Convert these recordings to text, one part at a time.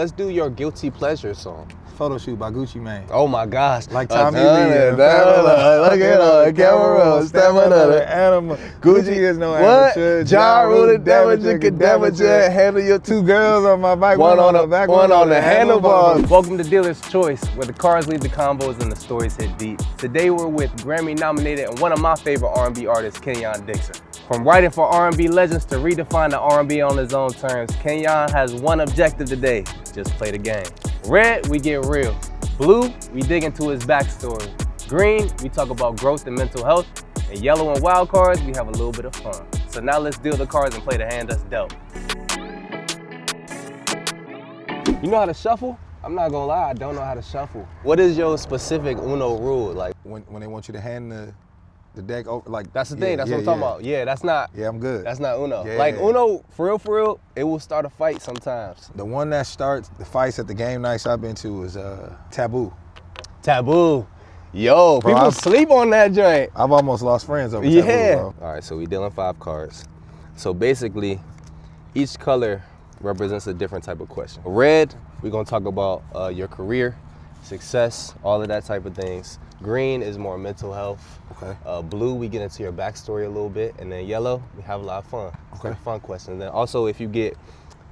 let's do your guilty pleasure song. Photo shoot by Gucci Mane. Oh my gosh. Like Tommy Lee. Look at on camera, stamina, animal. Gucci is no what? amateur. Ja Rule the damager, can damager, handle your two girls on my bike, one on the back, one on the handlebars. Welcome to Dealer's Choice, where the cars lead the combos and the stories hit deep. Today we're with Grammy-nominated and one of my favorite R&B artists, Kenyon Dixon. From writing for R&B legends to redefine the R&B on his own terms, Kenyon has one objective today: just play the game. Red, we get real. Blue, we dig into his backstory. Green, we talk about growth and mental health. And yellow and wild cards, we have a little bit of fun. So now let's deal the cards and play the hand that's dealt. You know how to shuffle? I'm not gonna lie, I don't know how to shuffle. What is your specific Uno rule? Like when they want you to hand the deck over, like that's the thing. That's what I'm talking about. Yeah, that's not. Yeah, I'm good. That's not Uno. Yeah, like Uno, for real, it will start a fight sometimes. The one that starts the fights at the game nights I've been to is Taboo. Taboo. Yo, bro, people sleep on that joint. I've almost lost friends over Taboo, bro. All right, so we dealing 5 cards. So basically, each color represents a different type of question. Red, we're gonna talk about your career, success, all of that type of things. Green is more mental health. Okay. Blue, we get into your backstory a little bit. And then yellow, we have a lot of fun. Okay. Like fun questions. Then also, if you get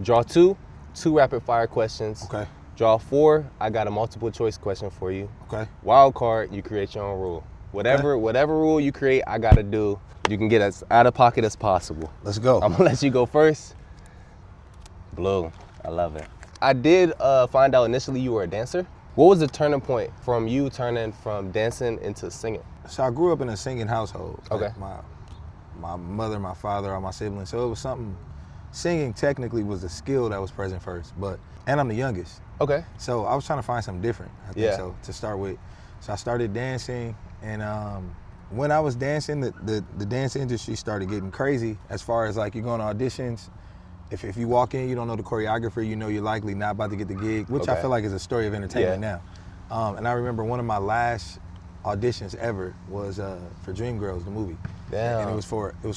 draw two rapid fire questions. Okay. Draw 4, I got a multiple choice question for you. Okay. Wild card, you create your own rule. Whatever rule you create, I gotta do. You can get as out of pocket as possible. Let's go. I'm gonna let you go first. Blue, I love it. I did find out initially you were a dancer. What was the turning point from you turning from dancing into singing? So I grew up in a singing household. Okay. Like my mother, my father, all my siblings. So it was something, singing technically was a skill that was present first, and I'm the youngest. Okay. So I was trying to find something different, I think so, to start with. So I started dancing, and when I was dancing, the dance industry started getting crazy as far as like you're going to auditions. If you walk in, you don't know the choreographer, you know you're likely not about to get the gig, which I feel like is a story of entertainment now. And I remember one of my last auditions ever was for Dreamgirls, the movie. Damn. And it was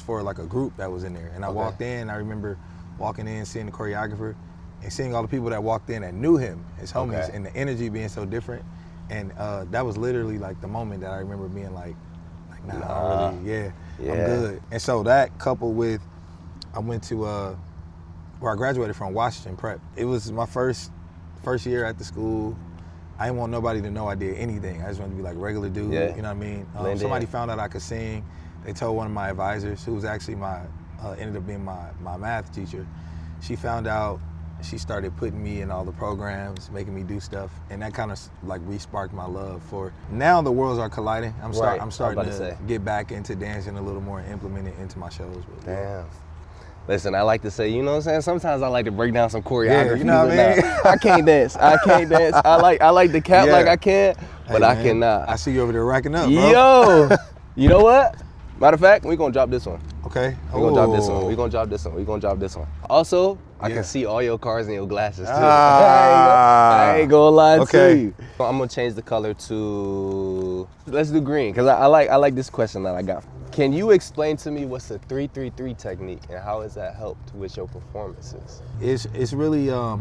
for like a group that was in there. And I walked in, I remember walking in, seeing the choreographer, and seeing all the people that walked in that knew him, his homies, and the energy being so different. And that was literally like the moment that I remember being like nah, I'm good. And so that coupled with, I went to where I graduated from, Washington Prep. It was my first year at the school. I didn't want nobody to know I did anything. I just wanted to be like regular dude, you know what I mean? Somebody found out I could sing. They told one of my advisors, who was actually ended up being my math teacher. She found out, she started putting me in all the programs, making me do stuff, and that kind of like re-sparked my love for, now the worlds are colliding. I'm starting to get back into dancing a little more and implement it into my shows. But, damn. Listen, I like to say, you know what I'm saying? Sometimes I like to break down some choreography. You know what I mean? I can't dance. I like the cap like I can, but I cannot. I see you over there racking up, bro. Yo, you know what? Matter of fact, we're gonna drop this one. Okay. We're gonna drop this one. We're gonna drop this one. Also, I can see all your cards in your glasses too. I ain't gonna lie to you. I'm gonna change the color to, let's do green, because I like this question that I got. Can you explain to me what's the 3-3-3 technique and how has that helped with your performances? It's really a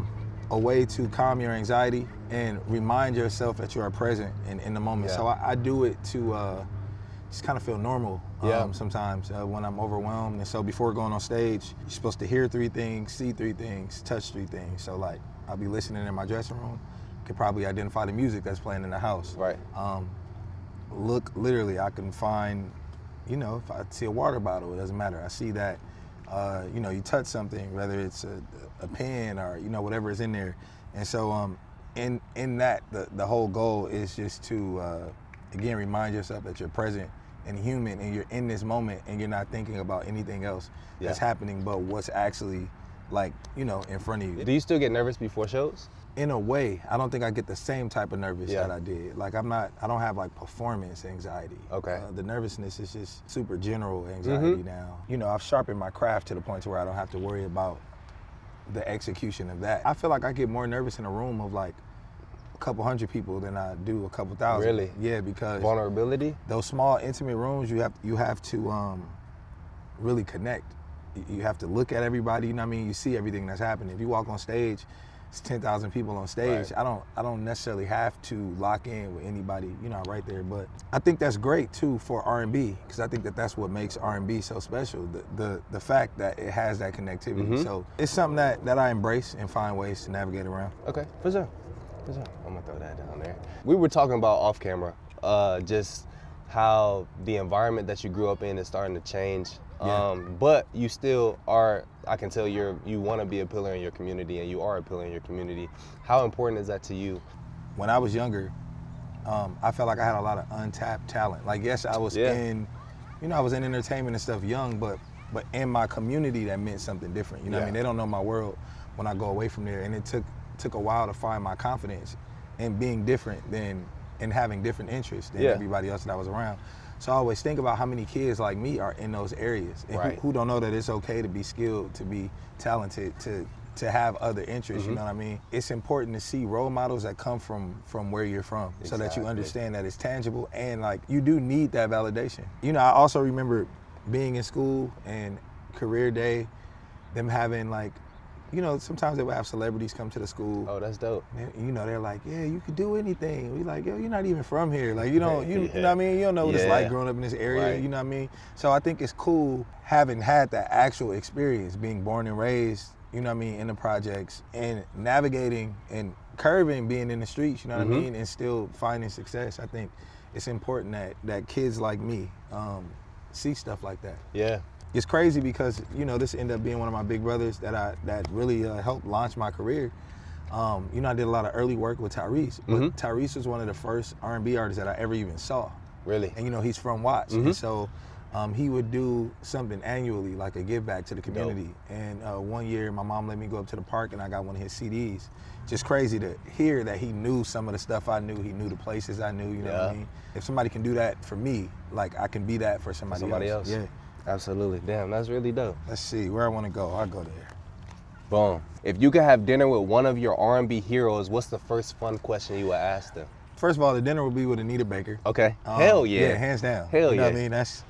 way to calm your anxiety and remind yourself that you are present in the moment. So I do it to just kind of feel normal sometimes when I'm overwhelmed. And so before going on stage, you're supposed to hear 3 things, see 3 things, touch 3 things. So like, I'll be listening in my dressing room, could probably identify the music that's playing in the house. Right. Look, literally, I can find, you know, if I see a water bottle, it doesn't matter. I see that, you know, you touch something, whether it's a pen or, you know, whatever is in there. And so in that, the whole goal is just to, again, remind yourself that you're present and human and you're in this moment and you're not thinking about anything else that's happening but what's actually, like, you know, in front of you. Do you still get nervous before shows? In a way, I don't think I get the same type of nervous that I did. Like I don't have like performance anxiety. Okay. The nervousness is just super general anxiety now. You know, I've sharpened my craft to the point to where I don't have to worry about the execution of that. I feel like I get more nervous in a room of like a couple hundred people than I do a couple thousand. Really? Yeah, because vulnerability? Those small intimate rooms, you have to really connect. You have to look at everybody, you know what I mean? You see everything that's happening. If you walk on stage, it's 10,000 people on stage. Right. I don't necessarily have to lock in with anybody, you know, right there. But I think that's great too for R&B, because I think that that's what makes R&B so special. The fact that it has that connectivity. So it's something that I embrace and find ways to navigate around. Okay, for sure. For sure. I'm gonna throw that down there. We were talking about off camera, just how the environment that you grew up in is starting to change. But you still are, I can tell you want to be a pillar in your community, and you are a pillar in your community. How important is that to you? When I was younger, I felt like I had a lot of untapped talent. Like, yes, I was in, you know, I was in entertainment and stuff young, but in my community that meant something different. You know what I mean? They don't know my world when I go away from there. And it took a while to find my confidence in being different and having different interests than everybody else that I was around. So I always think about how many kids like me are in those areas, and who don't know that it's okay to be skilled, to be talented, to have other interests, you know what I mean? It's important to see role models that come from where you're from, so that you understand that it's tangible, and like, you do need that validation. You know, I also remember being in school and career day, them having like, you know, sometimes they would have celebrities come to the school. Oh, that's dope. And, you know, they're like, yeah, you could do anything. We like, yo, you're not even from here. Like, you know, you know what I mean? You don't know what it's like growing up in this area, you know what I mean? So I think it's cool having had that actual experience, being born and raised, you know what I mean, in the projects, and navigating and curving, being in the streets, you know what I mean, and still finding success. I think it's important that kids like me see stuff like that. Yeah. It's crazy because, you know, this ended up being one of my big brothers that really helped launch my career. You know, I did a lot of early work with Tyrese, but Tyrese was one of the first R&B artists that I ever even saw. Really? And, you know, he's from Watts. And so he would do something annually, like a give back to the community. Dope. And one year, my mom let me go up to the park and I got one of his CDs. Just crazy to hear that he knew some of the stuff I knew. He knew the places I knew, you know what I mean? If somebody can do that for me, like, I can be that for somebody else. Yeah. Absolutely. Damn, that's really dope. Let's see, where I want to go, I'll go there. Boom. If you could have dinner with one of your R&B heroes, what's the first fun question you would ask them? First of all, the dinner would be with Anita Baker. Okay. Hell yeah. Yeah, hands down. Hell you know yeah. what I mean? That's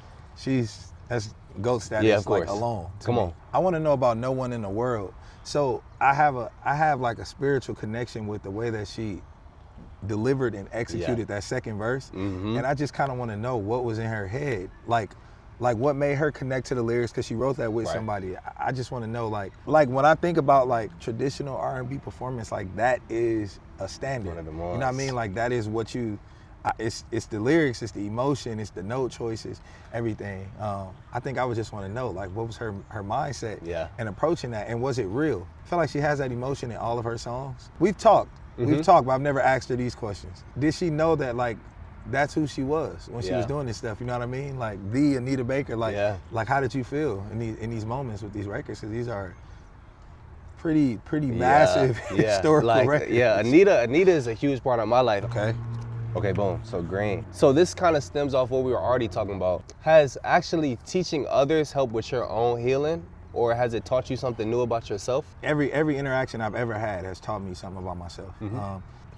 GOAT status, yeah, of course. Like, alone. Come on. I want to know about No One in the World. So I have like a spiritual connection with the way that she delivered and executed that second verse. And I just kind of want to know what was in her head. Like what made her connect to the lyrics, because she wrote that with somebody. I just want to know, like when I think about like traditional R&B performance, like that is a standard. One of the you know what I mean? Like that is what it's the lyrics, it's the emotion, it's the note choices, everything. I think I would just want to know, like, what was her mindset and approaching that, and was it real? I feel like she has that emotion in all of her songs. We've talked, but I've never asked her these questions. Did she know that, like, that's who she was when she was doing this stuff, you know what I mean? Like the Anita Baker, like how did you feel in these moments with these records? Because these are pretty massive historical records. Yeah, Anita is a huge part of my life. Okay, boom, so green. So this kind of stems off what we were already talking about. Has actually teaching others helped with your own healing, or has it taught you something new about yourself? Every interaction I've ever had has taught me something about myself.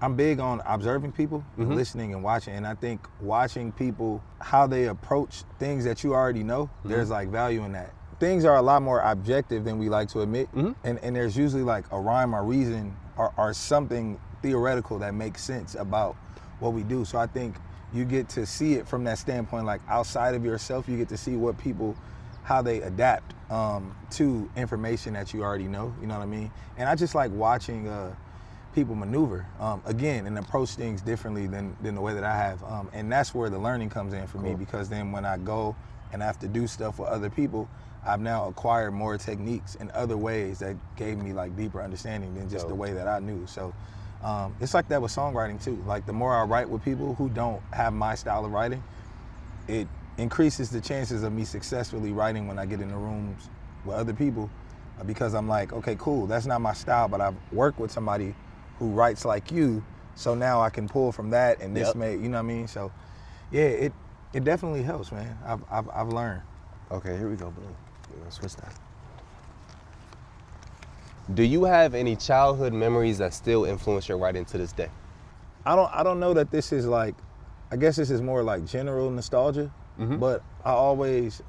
I'm big on observing people, listening and watching, and I think watching people, how they approach things that you already know, there's like value in that. Things are a lot more objective than we like to admit, and there's usually like a rhyme or reason or something theoretical that makes sense about what we do. So I think you get to see it from that standpoint, like outside of yourself, you get to see what people, how they adapt to information that you already know, you know what I mean? And I just like watching people maneuver, again, and approach things differently than the way that I have. And that's where the learning comes in for me, because then when I go and I have to do stuff with other people, I've now acquired more techniques and other ways that gave me like deeper understanding than just the way that I knew. So it's like that with songwriting too. Like the more I write with people who don't have my style of writing, it increases the chances of me successfully writing when I get in the rooms with other people, because I'm like, okay, cool, that's not my style, but I've worked with somebody who writes like you, so now I can pull from that, and this may, you know what I mean? So yeah, it definitely helps, man. I've learned. Okay, here we go, boom. We're gonna switch that. Do you have any childhood memories that still influence your writing to this day? I don't know that this is like, I guess this is more like general nostalgia, but I always,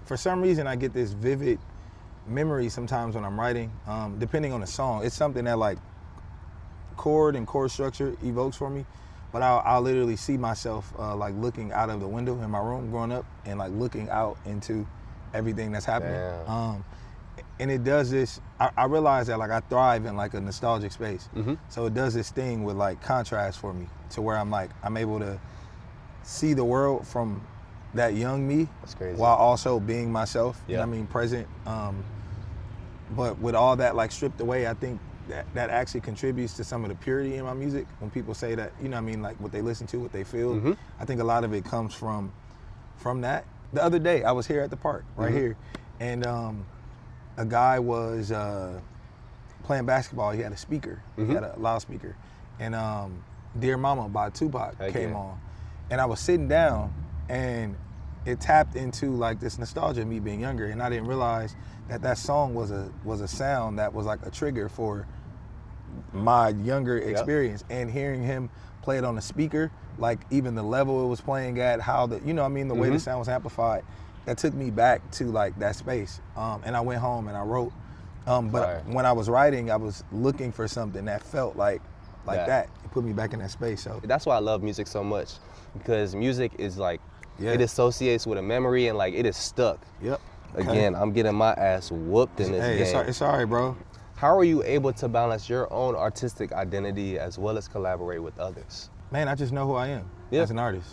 for some reason, I get this vivid memory sometimes when I'm writing, depending on the song. It's something that like chord and chord structure evokes for me, but I'll literally see myself like looking out of the window in my room growing up and like looking out into everything that's happening. And it does this, I realize that like I thrive in like a nostalgic space. So it does this thing with like contrast for me to where I'm able to see the world from that young me. That's crazy. While also being myself, you know what I mean, present. But with all that like stripped away, I think that actually contributes to some of the purity in my music. When people say that, you know what I mean, like what they listen to, what they feel, I think a lot of it comes from that. The other day, I was here at the park, right here, and a guy was playing basketball. He had a speaker, he had a loudspeaker, and Dear Mama by Tupac came on. And I was sitting down, and it tapped into like this nostalgia of me being younger, and I didn't realize that song was a sound that was like a trigger for my younger experience. And hearing him play it on the speaker, like even the level it was playing at, how the, you know what I mean, the way the sound was amplified, that took me back to like that space. And I went home and I wrote. But when I was writing, I was looking for something that felt like that. It put me back in that space. So that's why I love music so much, because music is like, it associates with a memory and like it is stuck. Again, I'm getting my ass whooped in this game. It's all right, bro. How are you able to balance your own artistic identity as well as collaborate with others? Man, I just know who I am as an artist.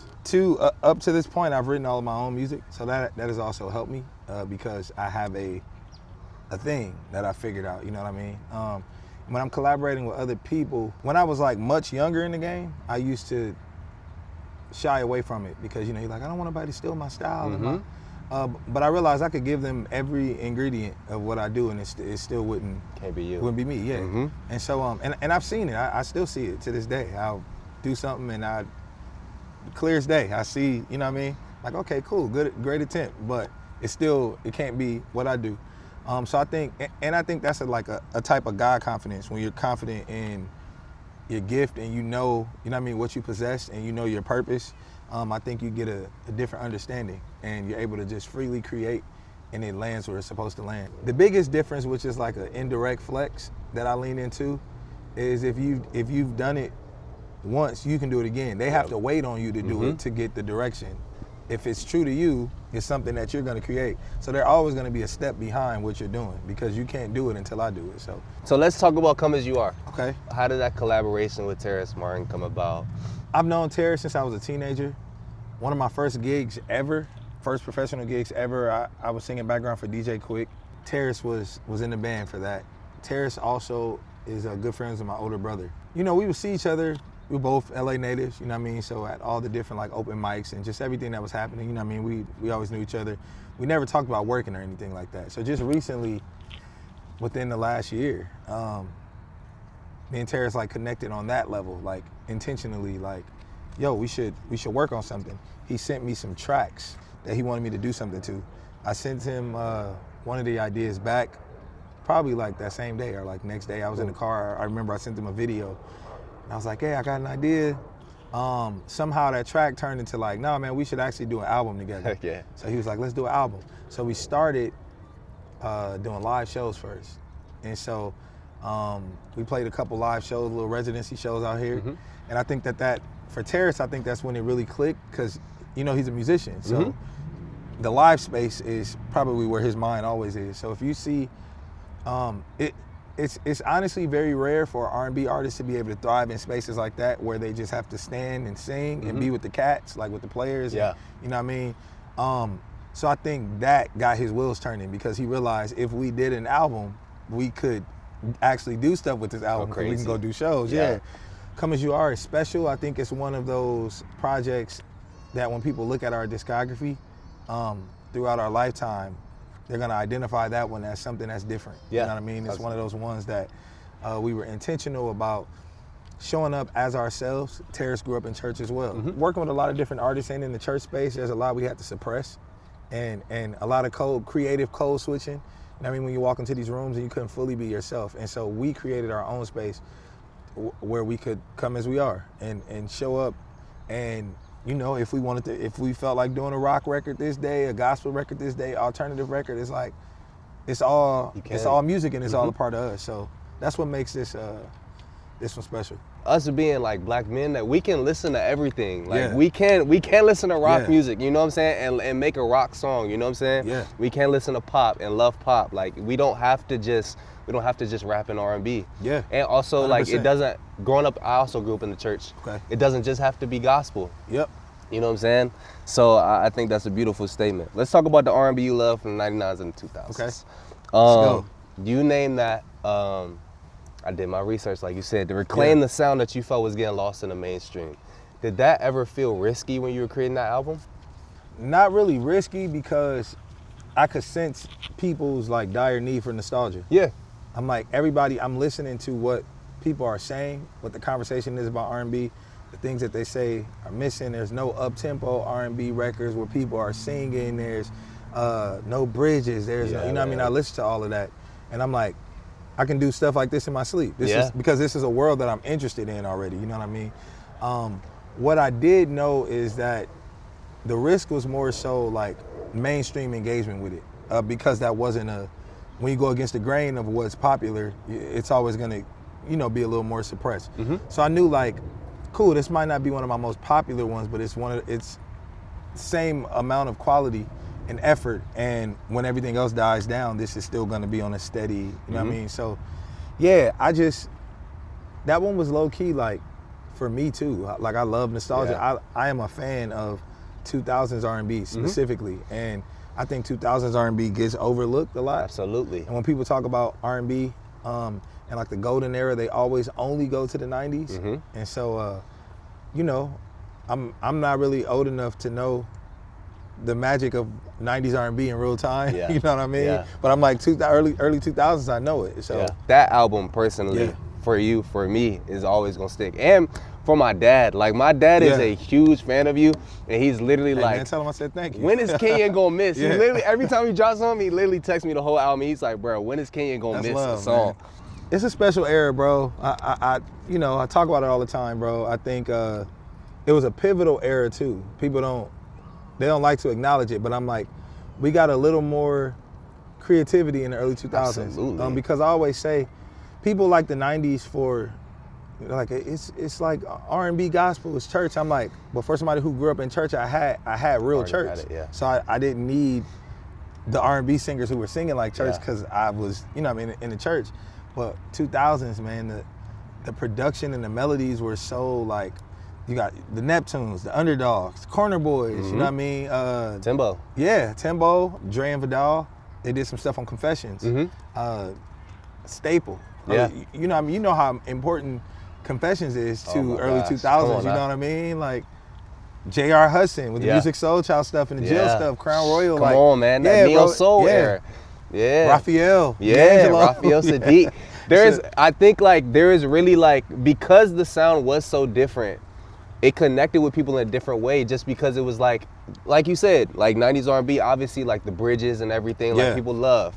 Up to this point, I've written all of my own music, so that has also helped me because I have a thing that I figured out, you know what I mean? When I'm collaborating with other people, when I was like much younger in the game, I used to shy away from it because, you know, you're like, I don't want nobody to steal my style. But I realized I could give them every ingredient of what I do, and it still wouldn't be you. Wouldn't be me, And so, and I've seen it. I still see it to this day. I'll do something, and clear as day, I see, you know what I mean? Like, okay, cool, great attempt, but it can't be what I do. So I think that's a type of God confidence, when you're confident in your gift and you know what I mean, what you possess, and you know your purpose. I think you get a different understanding, and you're able to just freely create, and it lands where it's supposed to land. The biggest difference, which is like an indirect flex that I lean into, is if you've done it once, you can do it again. They have to wait on you to do it to get the direction. If it's true to you, it's something that you're going to create. So they're always going to be a step behind what you're doing, because you can't do it until I do it. So let's talk about Come As You Are. Okay. How did that collaboration with Terrace Martin come about? I've known Terrace since I was a teenager. One of my first professional gigs ever, I was singing background for DJ Quick. Terrace was in the band for that. Terrace also is good friends with my older brother. You know, we would see each other. We were both LA natives, you know what I mean? So at all the different like open mics and just everything that was happening, you know what I mean? We always knew each other. We never talked about working or anything like that. So just recently, within the last year, me and Terrace like connected on that level, like intentionally, like, yo, we should work on something. He sent me some tracks that he wanted me to do something to. I sent him one of the ideas back, probably like that same day or like next day. I was in the car. I remember I sent him a video. And I was like, hey, I got an idea. Somehow that track turned into like, nah, man, we should actually do an album together. Heck yeah. So he was like, let's do an album. So we started doing live shows first. And so we played a couple live shows, little residency shows out here. And I think that for Terrace, I think that's when it really clicked, because, you know, he's a musician. So the live space is probably where his mind always is. So if you see, it's honestly very rare for R&B artists to be able to thrive in spaces like that, where they just have to stand and sing and be with the cats, like with the players. And, you know what I mean? So I think that got his wheels turning, because he realized if we did an album, we could actually do stuff with this album. We can go do shows. Come As You Are is special. I think it's one of those projects that when people look at our discography throughout our lifetime, they're gonna identify that one as something that's different. You know what I mean? It's one of those ones that we were intentional about showing up as ourselves. Terrace grew up in church as well. Working with a lot of different artists and in the church space, there's a lot we had to suppress, and a lot of creative code switching. You know what I mean? When you walk into these rooms and you couldn't fully be yourself. And so we created our own space where we could come as we are and show up. And, you know, if we felt like doing a rock record this day, a gospel record this day, alternative record, it's like, it's all music, and it's all a part of us. So that's what makes this this one's special. Us being like black men, that we can listen to everything. Like we can listen to rock music, you know what I'm saying, and make a rock song, you know what I'm saying? Yeah. We can listen to pop and love pop. Like we don't have to just rap in R&B. Yeah. And also 100%. like it doesn't, growing up, I also grew up in the church. Okay. It doesn't just have to be gospel. Yep. You know what I'm saying? So I think that's a beautiful statement. Let's talk about the R&B you love from the 99s and the 2000s. Okay. Let's go. You name that, I did my research, like you said, to reclaim the sound that you felt was getting lost in the mainstream. Did that ever feel risky when you were creating that album? Not really risky, because I could sense people's like dire need for nostalgia. Yeah. I'm like, everybody, I'm listening to what people are saying, what the conversation is about R&B, the things that they say are missing. There's no up-tempo R&B records where people are singing. There's no bridges. There's, you know what I mean? I listen to all of that, and I'm like, I can do stuff like this in my sleep. This is because this is a world that I'm interested in already, you know what I mean? What I did know is that the risk was more so like mainstream engagement with it, because that wasn't when you go against the grain of what's popular, it's always gonna, you know, be a little more suppressed. So I knew like, cool, this might not be one of my most popular ones, but it's same amount of quality and effort, and when everything else dies down, this is still gonna be on a steady, you know what I mean? So yeah, that one was low key like for me too. Like I love nostalgia. I am a fan of 2000s R&B specifically, and I think 2000s R&B gets overlooked a lot. Absolutely. And when people talk about R&B and like the golden era, they always only go to the 90s. And so, you know, I'm not really old enough to know the magic of 90s R&B in real time. You know what I mean? But I'm like early 2000s, I know it. So that album personally for you, for me, is always gonna stick. And for my dad, like my dad is a huge fan of you, and he's literally like, man, tell him I said thank you. When is Kenyon gonna miss? He literally, every time he drops something, he literally texts me the whole album. He's like, bro, when is Kenyon gonna miss a song? Man. It's a special era, bro. I you know, I talk about it all the time, bro. I think it was a pivotal era too. People don't like to acknowledge it, but I'm like, we got a little more creativity in the early 2000s. Absolutely. Because I always say, people like the 90s for, like, it's like R&B gospel is church. I'm like, but for somebody who grew up in church, I had real church. So I didn't need the R&B singers who were singing like church, because I was, you know, I mean, in the church. But 2000s, man, the production and the melodies were so like, you got the Neptunes, the Underdogs, Corner Boys, you know what I mean? Timbo. Yeah, Timbo, Dre and Vidal. They did some stuff on Confessions. Staple. Yeah. You know what I mean? You know how important Confessions is to early 2000s, you know what I mean? Like J.R. Hudson with the Music Soul Child stuff and the jail stuff, Crown Royal. Come on, man, that Neo Soul era. Raphael. Raphael Sadiq. I think like there is really like, because the sound was so different, it connected with people in a different way, just because it was like you said, like 90s R&B, obviously like the bridges and everything, like people love.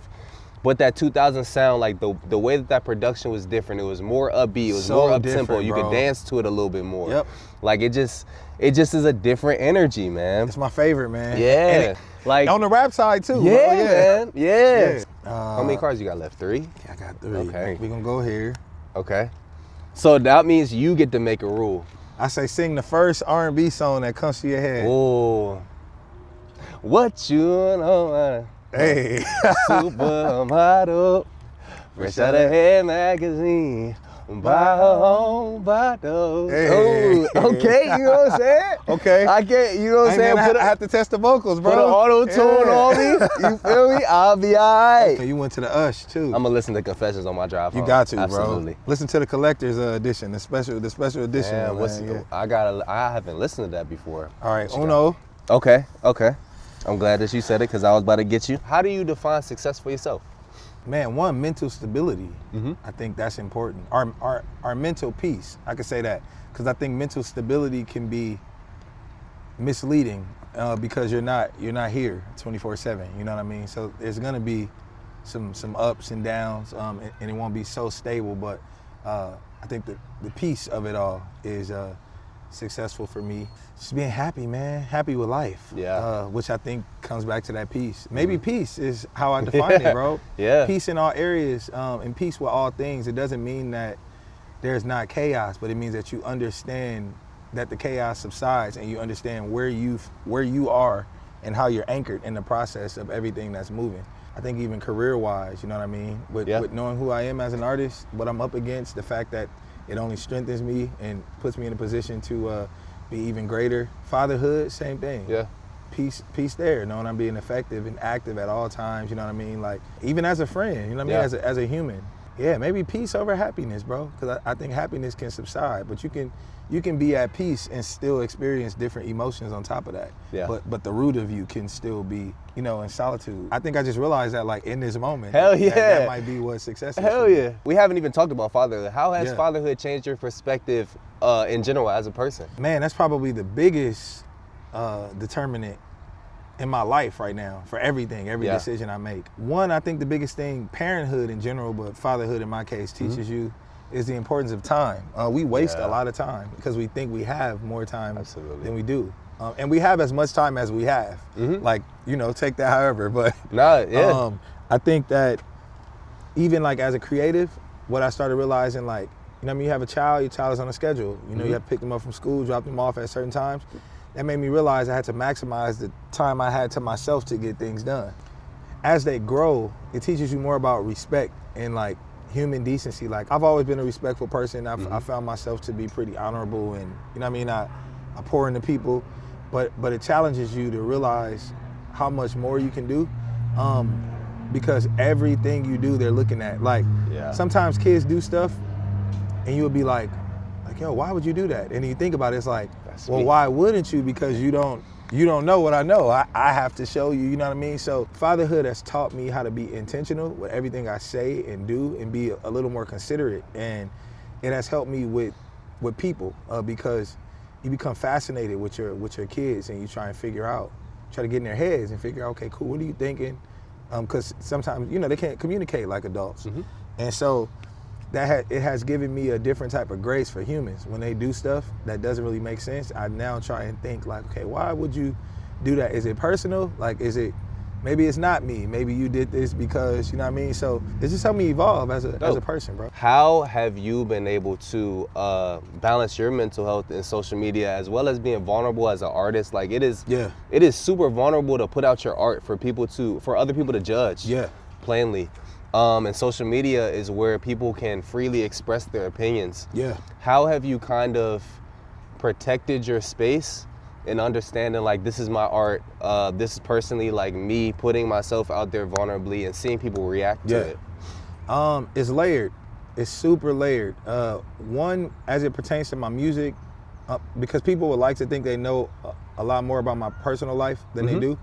But that 2000 sound, like the way that production was different, it was more upbeat, it was more up-tempo, you could dance to it a little bit more. Like it just is a different energy, man. It's my favorite, man. Yeah. Like on the rap side too. Man. Yeah. How many cards you got left? 3? Yeah, I got 3. Okay. We're gonna go here. Okay. So that means you get to make a rule. I say sing the first R&B song that comes to your head. Oh. What you know? Hey. Supermodel, fresh out of Head magazine, buy her own bottle. Hey. Oh, okay, you know what I'm saying? Okay. I get, you know what I'm saying? I have to test the vocals, bro. Put an auto-tune on me, you feel me? I'll be all right. Okay, you went to the Ush, too. I'm gonna listen to Confessions on my drive home. You got to, Absolutely. bro. Listen to the collector's edition, the special edition. Damn, I haven't listened to that before. All right, Uno. Okay. I'm glad that you said it, because I was about to get you. How do you define success for yourself? Man, one, mental stability. I think that's important. Our mental peace, I could say that, because I think mental stability can be misleading because you're not here 24/7. You know what I mean? So there's gonna be some ups and downs, and it won't be so stable. But I think the peace of it all is successful for me. Just being happy, man. Happy with life. Which I think comes back to that peace. Maybe peace is how I define it, bro. Peace in all areas, and peace with all things. It doesn't mean that there's not chaos, but it means that you understand that the chaos subsides and you understand where you are and how you're anchored in the process of everything that's moving. I think even career-wise, you know what I mean? With knowing who I am as an artist, what I'm up against, the fact that it only strengthens me and puts me in a position to be even greater. Fatherhood, same thing. Yeah. Peace there, knowing I'm being effective and active at all times, you know what I mean? Like, even as a friend, you know what I mean? As a human. Yeah, maybe peace over happiness, bro. Because I think happiness can subside, but you can be at peace and still experience different emotions on top of that. Yeah. But the root of you can still be, you know, in solitude. I think I just realized that, like, in this moment. Hell yeah. That might be what success is. Hell yeah. We haven't even talked about fatherhood. How has fatherhood changed your perspective in general as a person? Man, that's probably the biggest determinant in my life right now for everything, every decision I make. One, I think the biggest thing, parenthood in general, but fatherhood in my case, teaches you is the importance of time. We waste a lot of time because we think we have more time than we do. And we have as much time as we have. Like, you know, take that however, but I think that even like as a creative, what I started realizing, like, you know what I mean, you have a child, your child is on a schedule. You know, you have to pick them up from school, drop them off at certain times. That made me realize I had to maximize the time I had to myself to get things done. As they grow, it teaches you more about respect and like human decency. Like, I've always been a respectful person. I found myself to be pretty honorable and, you know what I mean, I pour into people, but it challenges you to realize how much more you can do because everything you do, they're looking at. Like, sometimes kids do stuff and you'll be like, yo, why would you do that? And you think about it, it's like, well, why wouldn't you? Because you don't know what I know. I have to show you, you know what I mean? So fatherhood has taught me how to be intentional with everything I say and do and be a little more considerate. And it has helped me with people because you become fascinated with your kids and you try to get in their heads and figure out, okay, cool, what are you thinking? Because sometimes, you know, they can't communicate like adults. And so it has given me a different type of grace for humans. When they do stuff that doesn't really make sense, I now try and think like, okay, why would you do that? Is it personal? Like, maybe it's not me. Maybe you did this because, you know what I mean? So it's just helped me evolve as a person, bro. How have you been able to balance your mental health in social media as well as being vulnerable as an artist? Like, it is super vulnerable to put out your art for other people to judge. Plainly. And social media is where people can freely express their opinions. How have you kind of protected your space and understanding, like, this is my art, this is personally like me putting myself out there vulnerably and seeing people react to it? It's layered. It's super layered. One, as it pertains to my music, because people would like to think they know a lot more about my personal life than they do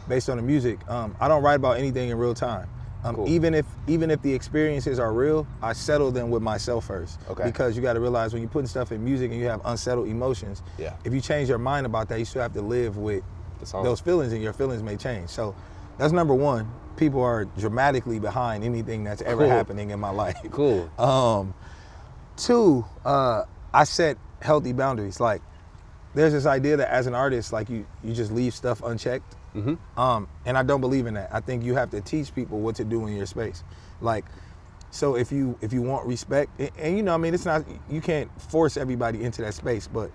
based on the music. I don't write about anything in real time. Cool. Even if the experiences are real, I settle them with myself first. Because you got to realize when you're putting stuff in music and you have unsettled emotions, if you change your mind about that, you still have to live with those feelings, and your feelings may change. So that's number one. People are dramatically behind anything that's ever happening in my life. Two, I set healthy boundaries. Like, there's this idea that as an artist, like, you just leave stuff unchecked. And I don't believe in that. I think you have to teach people what to do in your space. Like, so if you want respect, and you know, I mean, it's not, you can't force everybody into that space, but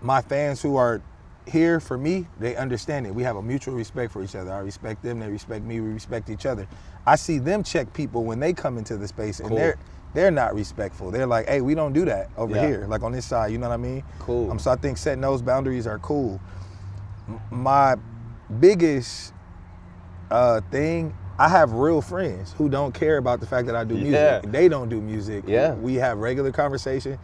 my fans who are here for me, they understand it. We have a mutual respect for each other. I respect them, they respect me, we respect each other. I see them check people when they come into the space and they're not respectful. They're like, hey, we don't do that over here, like on this side, you know what I mean? So I think setting those boundaries are cool. My biggest thing, I have real friends who don't care about the fact that I do music. They don't do music. We have regular conversation.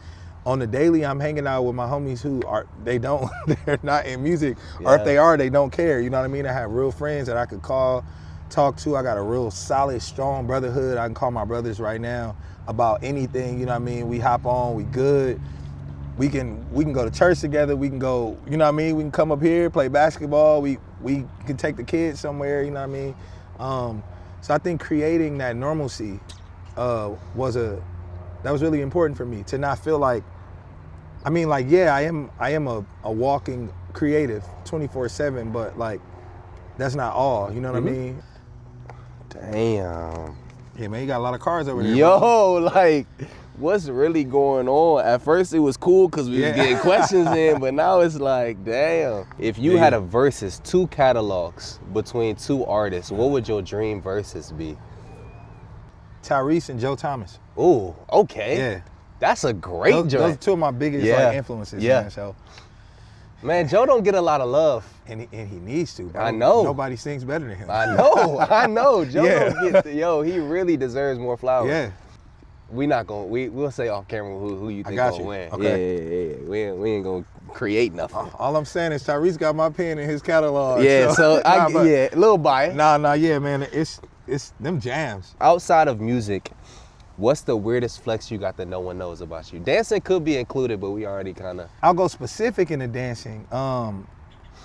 On the daily, I'm hanging out with my homies who they're not in music, or if they are, they don't care. You know what I mean? I have real friends that I could call, talk to. I got a real solid, strong brotherhood. I can call my brothers right now about anything, you know what I mean? We hop on, we good. We can go to church together. We can go, you know what I mean? We can come up here, play basketball. We can take the kids somewhere, you know what I mean? So I think creating that normalcy was really important for me, to not feel like, I mean, like, I am a walking creative 24/7, but like, that's not all, you know what I mean? Damn. Yeah, man, you got a lot of cars over there. Yo, bro. Like, what's really going on? At first it was cool because we was getting questions in, but now it's like, damn. If you had a versus, 2 catalogs between 2 artists, what would your dream versus be? Tyrese and Joe Thomas. Ooh, okay. Yeah. That's a great joint. Those are 2 of my biggest like, influences, man. So, man, Joe don't get a lot of love. And he needs to, bro. I know. Nobody sings better than him. I know. Joe don't get he really deserves more flowers. Yeah. We'll say off camera who you think gonna win. Okay. Yeah. We ain't gonna create nothing. All I'm saying is Tyrese got my pen in his catalog. Yeah, so a little bias. Yeah, man. It's them jams. Outside of music, what's the weirdest flex you got that no one knows about you? Dancing could be included, but we already kind of. I'll go specific in the dancing.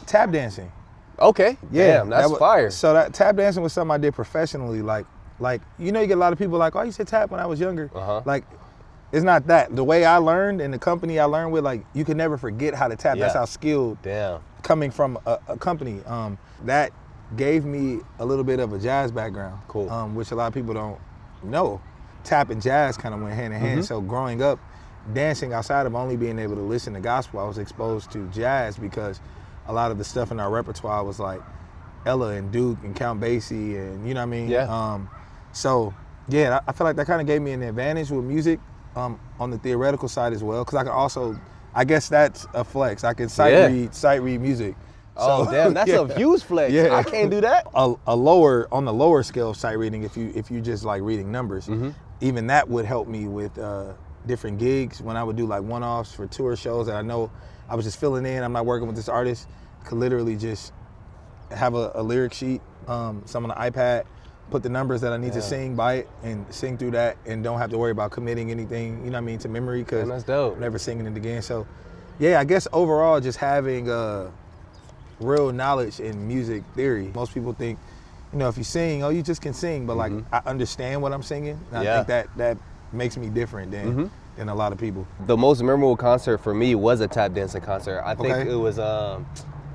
Tap dancing. Okay. Yeah. Damn, that's fire. So that tap dancing was something I did professionally. Like you get a lot of people like, oh, I used to tap when I was younger. Like, it's not that. The way I learned and the company I learned with, like, you can never forget how to tap. That's how skilled. Coming from a company, that gave me a little bit of a jazz background. Cool. Which a lot of people don't know. Tap and jazz kind of went hand in hand. So growing up, dancing outside of only being able to listen to gospel, I was exposed to jazz because a lot of the stuff in our repertoire was like Ella and Duke and Count Basie and you know what I mean? Yeah. So yeah, I feel like that kind of gave me an advantage with music on the theoretical side as well, because I can also, I guess that's a flex. I can sight read music. Oh, so, damn, that's a views flex. Yeah. I can't do that. On the lower scale of sight reading, if you just like reading numbers, even that would help me with different gigs when I would do like one-offs for tour shows that I know I was just filling in. I'm not working with this artist. Could literally just have a lyric sheet, some on the iPad, put the numbers that I need to sing by it and sing through that and don't have to worry about committing anything, you know what I mean, to memory, because that's dope. I'm never singing it again. So yeah, I guess overall just having real knowledge in music theory. Most people think, you know, if you sing, oh, you just can sing, but like I understand what I'm singing. And I think that makes me different than a lot of people. The most memorable concert for me was a tap dancing concert. I think it was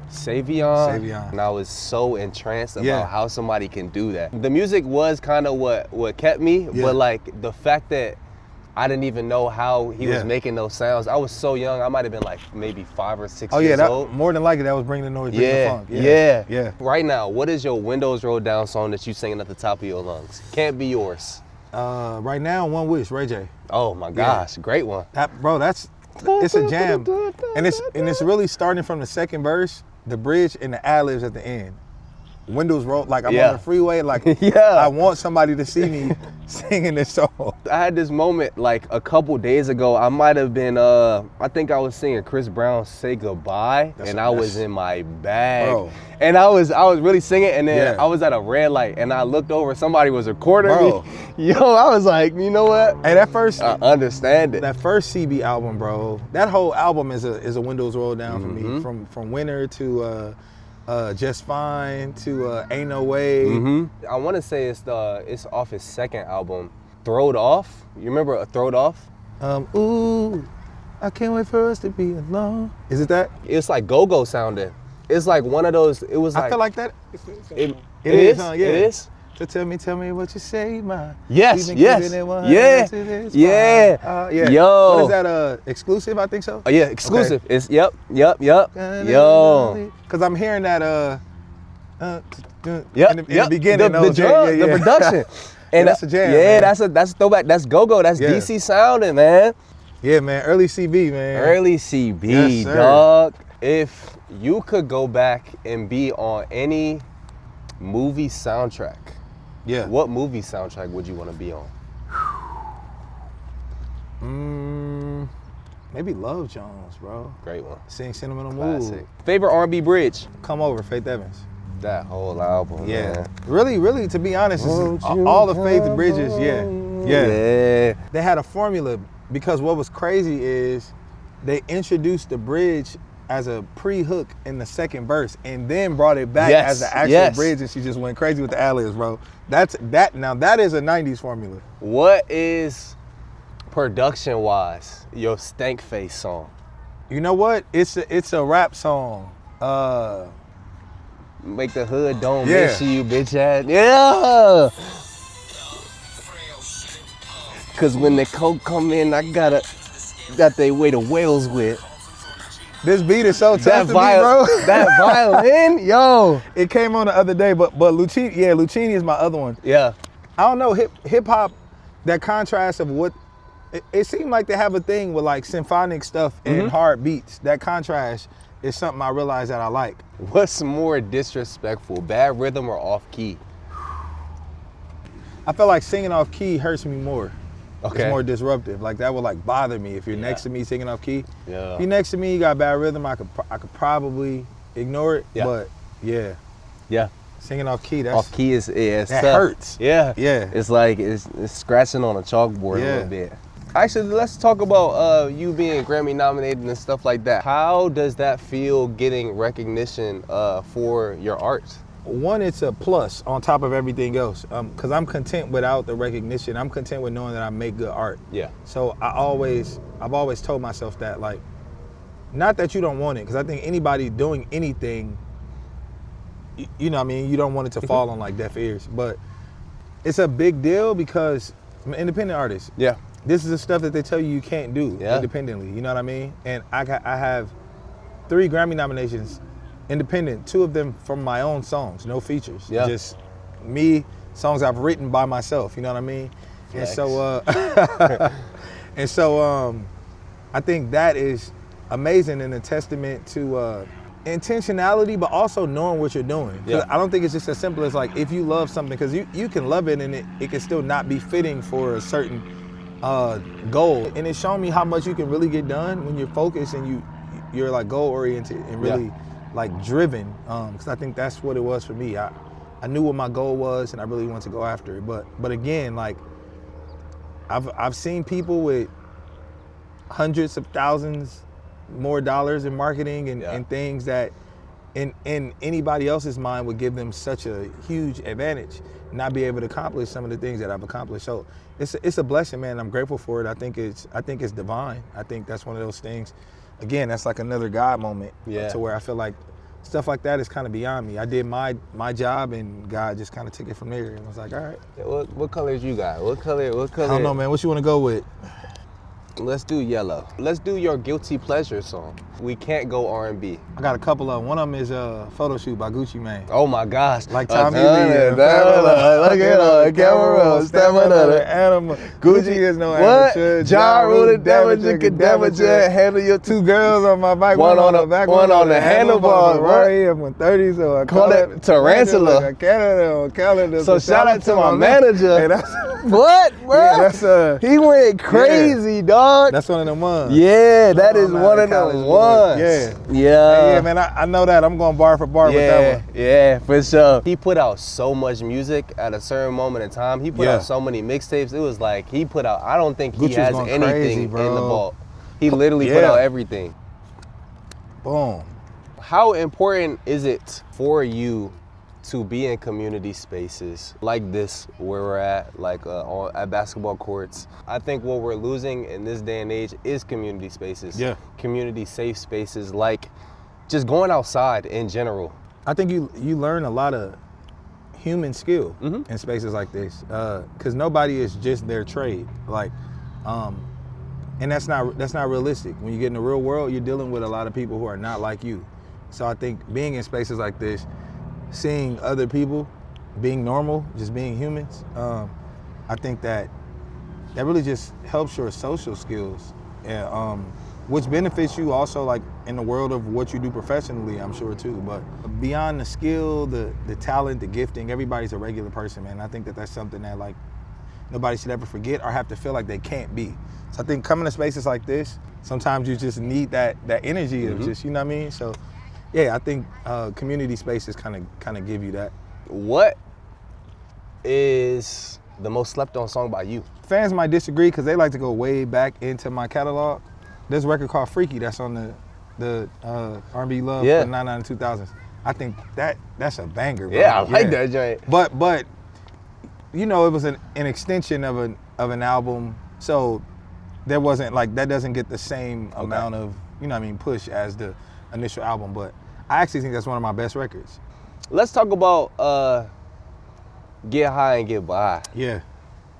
Savion. And I was so entranced about how somebody can do that. The music was kind of what kept me, but like the fact that I didn't even know how he was making those sounds. I was so young. I might have been like maybe 5 or 6 years old. More than likely that was Bring the Noise, Bring the Funk. Yeah. Right now, what is your Windows Roll Down song that you singing at the top of your lungs? Can't be yours. Right now, One Wish, Ray J. Oh my gosh, great one. It's a jam. And it's really starting from the second verse, the bridge, and the ad-libs at the end. Windows roll, like I'm on the freeway, like I want somebody to see me singing this song. I had this moment like a couple days ago. I might have been, I think I was singing Chris Brown Say Goodbye, and I was in my bag. Bro. And I was really singing, and then I was at a red light, and I looked over, somebody was recording me. Yo, I was like, you know what? Hey, that first, I understand it. That first CB album, bro, that whole album is a Windows roll down for me, from Winter to Just Fine to Ain't No Way. I want to say it's off his second album, Throwed Off. You remember Throwed Off? Ooh, I can't wait for us to be alone. Is it that? It's like go-go sounding. It's like one of those, it was like. I feel like that. It is? Huh? It is? So tell me what you say, man. Yes. Yo. What is that, exclusive, I think so? Oh, yeah, exclusive. Okay. It's, yep. Yo. Because I'm hearing that, in the beginning. The drum, the production. And that's a jam. Yeah, man. That's a throwback. That's go-go. That's DC sounding, man. Yeah, man. Early CB, man. Early CB, dog. If you could go back and be on any movie soundtrack, what movie soundtrack would you want to be on? Maybe Love Jones, bro. Great one. Sing Sentimental Classic. Mood. Favorite R&B bridge? Come Over, Faith Evans. That whole album, man. Really, to be honest, all the Faith bridges, They had a formula, because what was crazy is they introduced the bridge as a pre-hook in the second verse and then brought it back as the actual bridge, and she just went crazy with the ad-libs, bro. Now that is a 90s formula. What is, production-wise, your Stank Face song? You know what? It's a rap song. Make the hood don't miss you, bitch ass. Yeah. Cause when the coke come in, I got they way to Wales with. This beat is so tough to me, bro. That violin, yo. It came on the other day, but Lucchini is my other one. Yeah. I don't know, hip hop, that contrast of what, it seemed like they have a thing with like symphonic stuff and hard beats. That contrast is something I realized that I like. What's more disrespectful, bad rhythm or off key? I feel like singing off key hurts me more. Okay. It's more disruptive. Like that would like bother me if you're next to me singing off key. Yeah. If you're next to me, you got bad rhythm, I could probably ignore it. Yeah. But yeah. Yeah. Singing off key, off key is that tough. hurts. Yeah. Yeah. It's like it's scratching on a chalkboard a little bit. Actually, let's talk about you being Grammy nominated and stuff like that. How does that feel getting recognition for your art? One, it's a plus on top of everything else, because I'm content without the recognition. I'm content with knowing that I make good art. Yeah. So I've always told myself that, like, not that you don't want it, because I think anybody doing anything, you know what I mean, you don't want it to fall on like deaf ears, but it's a big deal because I'm an independent artist. Yeah. This is the stuff that they tell you can't do independently, you know what I mean? And I have 3 Grammy nominations independent, 2 of them from my own songs, no features. Yeah. Just me, songs I've written by myself, you know what I mean? Flex. And so I think that is amazing and a testament to intentionality, but also knowing what you're doing. Yeah. I don't think it's just as simple as like, if you love something, because you can love it and it can still not be fitting for a certain goal. And it's shown me how much you can really get done when you're focused and you're like goal oriented and really like driven, because I think that's what it was for me. I knew what my goal was and I really wanted to go after it. But again, like I've seen people with hundreds of thousands more dollars in marketing and things that in anybody else's mind would give them such a huge advantage, not be able to accomplish some of the things that I've accomplished. So it's a blessing, man. I'm grateful for it. I think it's divine. I think that's one of those things. Again, that's like another God moment to where I feel like stuff like that is kind of beyond me. I did my job and God just kind of took it from there and was like, all right. What colors you got? What color? I don't know, man. What you want to go with? Let's do yellow. Let's do your guilty pleasure song. We can't go R&B. I got a couple of them. One of them is Photo Shoot by Gucci Mane. Oh my gosh. Like Tommy Lee. Look at the camera, stamina, animal. Gucci is no amateur. Ja Rule the damage, handle your 2 girls on my bike, one on the back, one on the handlebars. Right here, I'm 30, so I call it tarantula. Canada. So shout out to my manager. Hey, that's what, bro? Yeah, he went crazy, dog. That's one of them ones. Yeah, that is one of them ones. Yeah. Yeah. Yeah, man, I know that. I'm going bar for bar with that one. Yeah, for sure. He put out so much music at a certain moment in time. He put out so many mixtapes. It was like he put out, I don't think he has anything crazy, in the vault. He literally put out everything. Boom. How important is it for you to be in community spaces like this, where we're at, like at basketball courts? I think what we're losing in this day and age is community spaces. Yeah. Community safe spaces, like just going outside in general. I think you learn a lot of human skill in spaces like this, because nobody is just their trade. Like, and that's not realistic. When you get in the real world, you're dealing with a lot of people who are not like you. So I think being in spaces like this, seeing other people being normal, just being humans, I think that really just helps your social skills, and which benefits you also like in the world of what you do professionally, I'm sure too. But beyond the skill, the talent, the gifting, everybody's a regular person, man. I think that that's something that like nobody should ever forget or have to feel like they can't be. So I think coming to spaces like this, sometimes you just need that energy of just, you know what I mean? So yeah, I think community spaces kind of give you that. What is the most slept on song by you? Fans might disagree because they like to go way back into my catalog. There's a record called Freaky that's on the R&B Love for the 99 and 2000s. I think that's a banger, bro. Yeah, I like that joint. But you know, it was an extension of an album, so there wasn't like, that doesn't get the same amount of, you know what I mean, push as the initial album, but I actually think that's one of my best records. Let's talk about Get High and Get By. Yeah.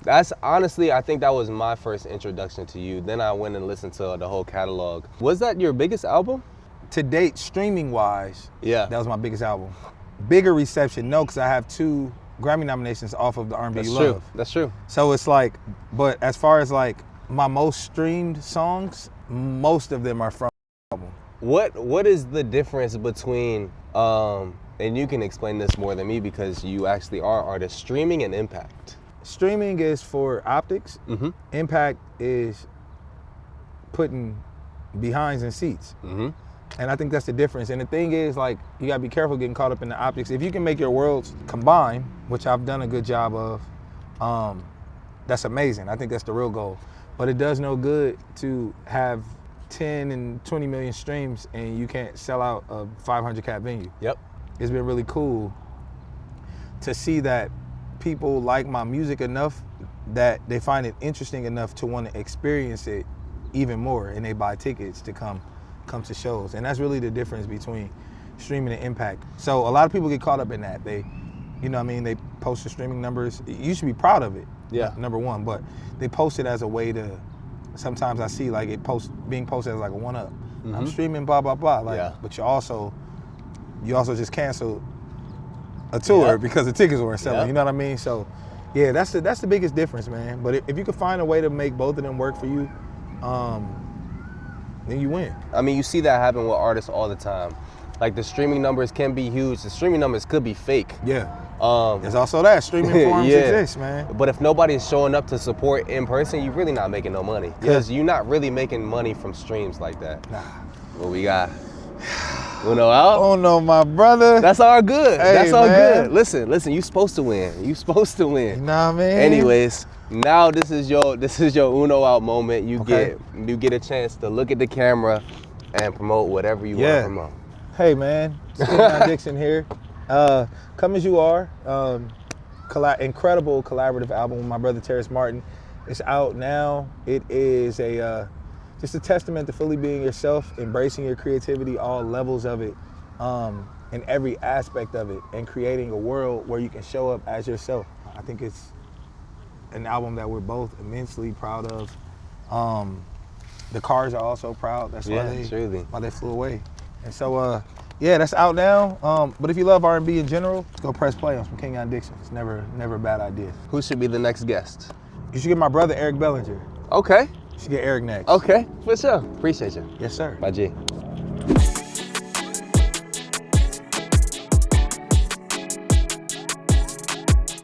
That's honestly, I think that was my first introduction to you. Then I went and listened to the whole catalog. Was that your biggest album? To date, streaming wise, Yeah. that was my biggest album. Bigger reception, no, because I have 2 Grammy nominations off of the R&B That's You Love. true. That's true. So it's like, but as far as like my most streamed songs, most of them are from the album. What is the difference between and you can explain this more than me because you actually are artists, streaming and impact? Streaming is for optics. Mm-hmm. Impact is putting behinds in seats. Mm-hmm. And I think that's the difference. And the thing is, like, you gotta be careful getting caught up in the optics. If you can make your worlds combine, which I've done a good job of, that's amazing. I think that's the real goal. But it does no good to have 10 and 20 million streams and you can't sell out a 500 cap venue. Yep. It's been really cool to see that people like my music enough that they find it interesting enough to want to experience it even more, and they buy tickets to come to shows. And that's really the difference between streaming and impact. So a lot of people get caught up in that. They, you know what I mean, they post the streaming numbers. You should be proud of it, Yeah. number one, but they post it as a way to, sometimes I see like it being posted as like a one-up. Mm-hmm. I'm streaming blah, blah, blah. Like, Yeah. but you also just canceled a tour Yep. because the tickets weren't selling. Yep. You know what I mean? So, yeah, that's the biggest difference, man. But if you could find a way to make both of them work for you, then you win. I mean, you see that happen with artists all the time. Like the streaming numbers can be huge. The streaming numbers could be fake. Yeah. There's also that streaming forums exist, man. But if nobody's showing up to support in person, you're really not making no money. Because you're not really making money from streams like that. Nah. What we got? Uno out? Oh no, my brother. That's all good. Hey, That's all man. good. Listen, you supposed to win. You supposed to You win. know what I mean? Anyways, now this is your Uno out moment. You Okay. get a chance to look at the camera and promote whatever you want to promote. Hey man, Kenyon Dixon here. Come As You Are, incredible collaborative album with my brother Terrence Martin. It's out now. It is just a testament to fully being yourself, embracing your creativity, all levels of it, and every aspect of it, and creating a world where you can show up as yourself. I think it's an album that we're both immensely proud of. The Cars are also proud. That's why they flew away. And so, yeah, that's out now. But if you love R&B in general, go press play on some Kenyon Dixon. It's never a bad idea. Who should be the next guest? You should get my brother Eric Bellinger. Okay. You should get Eric next. Okay, for sure. Appreciate you. Yes, sir. Bye, G.